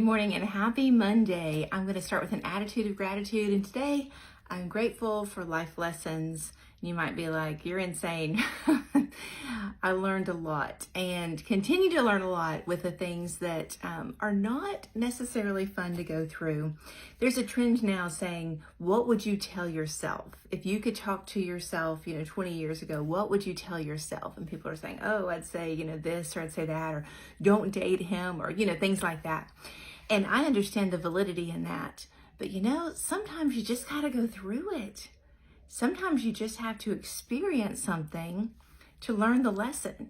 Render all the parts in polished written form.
morning and happy Monday. I'm going to start with an attitude of gratitude, and today I'm grateful for life lessons. You might be like, you're insane. I learned a lot and continue to learn a lot with the things that are not necessarily fun to go through. There's a trend now saying, what would you tell yourself? If you could talk to yourself, 20 years ago, what would you tell yourself? And people are saying, oh, I'd say, this, or I'd say that, or don't date him, or, things like that. And I understand the validity in that. But, sometimes you just got to go through it. Sometimes you just have to experience something to learn the lesson.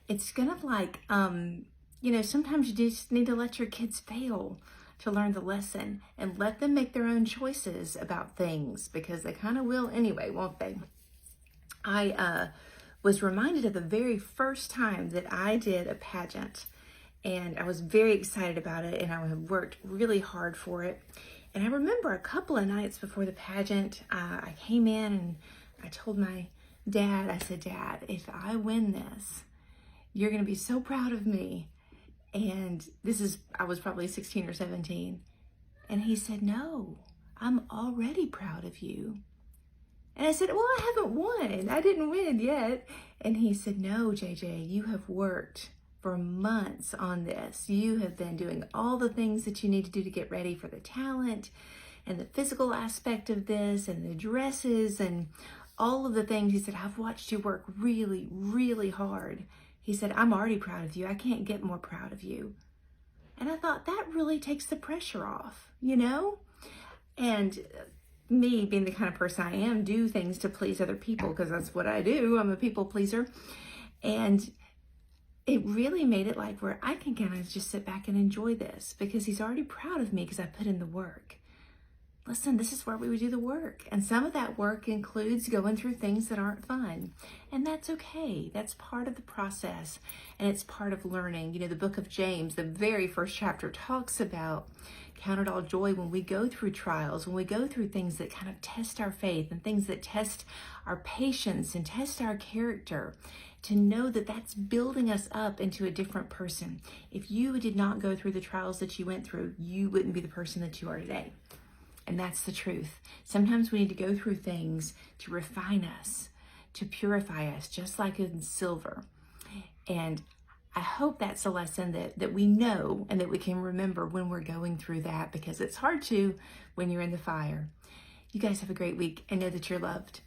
It's kind of like, sometimes you just need to let your kids fail to learn the lesson and let them make their own choices about things, because they kind of will anyway, won't they? I was reminded of the very first time that I did a pageant, and I was very excited about it, and I had worked really hard for it. And I remember a couple of nights before the pageant, I came in and I told my dad, I said, Dad, if I win this, you're going to be so proud of me. And I was probably 16 or 17. And he said, no, I'm already proud of you. And I said, well, I haven't won. I didn't win yet. And he said, no, JJ, you have worked for months on this. You have been doing all the things that you need to do to get ready for the talent and the physical aspect of this and the dresses and all of the things. He said, I've watched you work really, really hard. He said, I'm already proud of you. I can't get more proud of you. And I thought that really takes the pressure off, And me being the kind of person I am, do things to please other people, because that's what I do. I'm a people pleaser. And it really made it like where I can kind of just sit back and enjoy this, because he's already proud of me because I put in the work. Listen, this is where we would do the work. And some of that work includes going through things that aren't fun. And that's okay. That's part of the process. And it's part of learning. The book of James, the very first chapter, talks about count it all joy when we go through trials, when we go through things that kind of test our faith and things that test our patience and test our character, to know that that's building us up into a different person. If you did not go through the trials that you went through, you wouldn't be the person that you are today. And that's the truth. Sometimes we need to go through things to refine us, to purify us, just like in silver. And I hope that's a lesson that we know and that we can remember when we're going through that, because it's hard to when you're in the fire. You guys have a great week and know that you're loved.